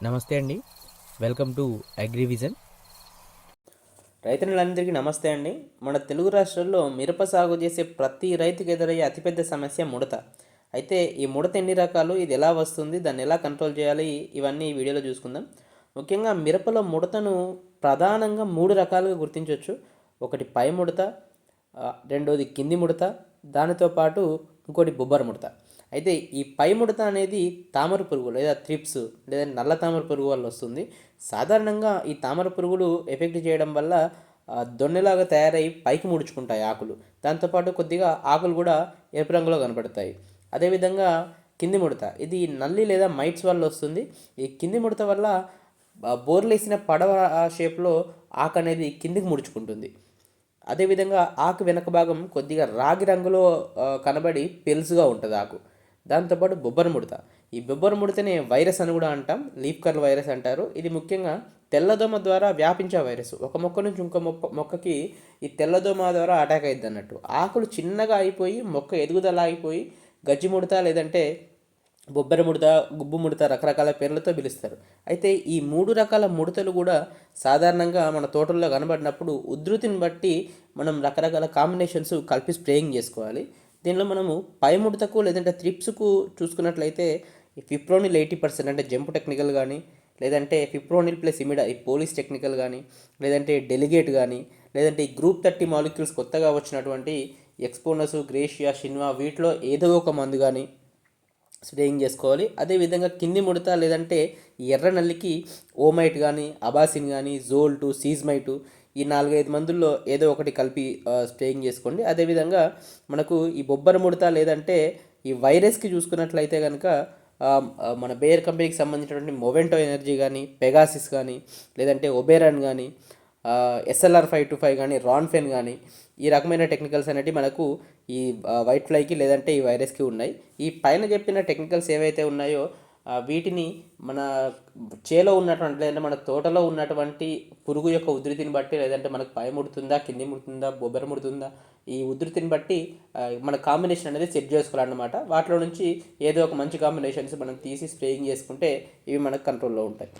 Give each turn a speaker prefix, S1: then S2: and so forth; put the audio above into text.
S1: నమస్తే అండి. Welcome to Agrivision.
S2: రైతులందరికీ నమస్తే అండి. మన తెలుగు రాష్ట్రాల్లో మిరప సాగు చేసే ప్రతి రైతుకి ఎదురయ్యే అతిపెద్ద సమస్య ముడత. అయితే ఈ ముడత ఎన్ని రకాలు, ఇది ఎలా వస్తుంది, దాన్ని ఎలా కంట్రోల్ చేయాలి, ఇవన్నీ ఈ వీడియోలో చూసుకుందాం. ముఖ్యంగా మిరపలో ముడతను ప్రధానంగా 3 రకాలుగా గుర్తించవచ్చు. ఒకటి పై ముడత, రెండోది కింది ముడత, దానితో పాటు ఇంకోటి బొబ్బర ముడత. అయితే ఈ పై ముడత అనేది తామర పురుగు లేదా థ్రిప్స్ లేదా నల్ల తామర పురుగు వల్ల వస్తుంది. సాధారణంగా ఈ తామర పురుగులు ఎఫెక్ట్ చేయడం వల్ల దొన్నెలాగా తయారై పైకి ముడుచుకుంటాయి ఆకులు. దాంతోపాటు కొద్దిగా ఆకులు కూడా ఎరుపు రంగులో కనబడతాయి. అదేవిధంగా కింది ముడత, ఇది నల్లి లేదా మైట్స్ వల్ల వస్తుంది. ఈ కింది ముడత వల్ల బోర్లేసిన పడవ షేప్లో ఆకు అనేది కిందికి ముడుచుకుంటుంది. అదేవిధంగా ఆకు వెనక భాగం కొద్దిగా రాగి రంగులో కనబడి పెలుసుగా ఉంటుంది ఆకు. దాంతోపాటు బొబ్బర ముడత, ఈ బొబ్బర ముడతనే వైరస్ అని కూడా అంటాం, లీఫ్ కర్ల్ వైరస్ అంటారు. ఇది ముఖ్యంగా తెల్లదోమ ద్వారా వ్యాపించే వైరస్. ఒక మొక్క నుంచి ఇంకో మొక్కకి ఈ తెల్లదోమ ద్వారా అటాక్ అయింది అన్నట్టు. ఆకులు చిన్నగా అయిపోయి మొక్క ఎదుగుదల ఆగిపోయి గజ్జి ముడత లేదంటే బొబ్బర ముడత, గుబ్బు ముడత రకరకాల పేర్లతో పిలుస్తారు. అయితే ఈ 3 రకాల ముడతలు కూడా సాధారణంగా మన తోటల్లో కనబడినప్పుడు ఉధృతిని బట్టి మనం రకరకాల కాంబినేషన్స్ కలిపి స్ప్రేయింగ్ చేసుకోవాలి. దీనిలో మనము పై ముడతకు లేదంటే థ్రిప్స్కు చూసుకున్నట్లయితే ఈ ఫిప్రోనిల్ 80% అంటే జంప్ టెక్నికల్ కానీ, లేదంటే ఫిప్రోనిల్ ప్లస్ ఇమిడా ఈ పోలీస్ టెక్నికల్ కానీ, లేదంటే డెలిగేట్ కానీ, లేదంటే ఈ గ్రూప్ 30 మాలిక్యూల్స్ కొత్తగా వచ్చినటువంటి ఎక్స్పోనస్, గ్రేషియా, షిన్వా వీటిలో ఏదో ఒక మందు కానీ స్ప్రేయింగ్ చేసుకోవాలి. అదేవిధంగా కింది ముడత లేదంటే ఎర్ర నల్లికి ఓమైట్ కానీ, అబాసిన్ కానీ, జోల్టు, సీజ్మైటు ఈ 4-5 మందుల్లో ఏదో ఒకటి కలిపి స్ప్రేయింగ్ చేసుకోండి. అదేవిధంగా మనకు ఈ బొబ్బర ముడత లేదంటే ఈ వైరస్కి చూసుకున్నట్లయితే కనుక మన బేయర్ కంపెనీకి సంబంధించినటువంటి మొవెంటో ఎనర్జీ కానీ, పెగాసిస్ కానీ, లేదంటే ఒబేరాన్ కానీ, SLR 525 కానీ, రాన్ఫెన్ కానీ ఈ రకమైన టెక్నికల్స్ అనేవి మనకు ఈ వైట్ ఫ్లైకి లేదంటే ఈ వైరస్కి ఉన్నాయి. ఈ పైన చెప్పిన టెక్నికల్స్ ఏవైతే ఉన్నాయో వీటిని మన చేలో ఉన్నటువంటి లేదంటే మన తోటలో ఉన్నటువంటి పురుగు యొక్క ఉధృతిని బట్టి, లేదంటే మనకు పై ముడుతుందా, కింది ముడుతుందా, బొబ్బర ముడుతుందా, ఈ ఉధృతిని బట్టి మన కాంబినేషన్ అనేది సెట్ చేసుకోవాలన్నమాట. వాటిలో నుంచి ఏదో ఒక మంచి కాంబినేషన్స్ మనం తీసి స్ప్రేయింగ్ చేసుకుంటే ఇవి మనకు కంట్రోల్లో ఉంటాయి.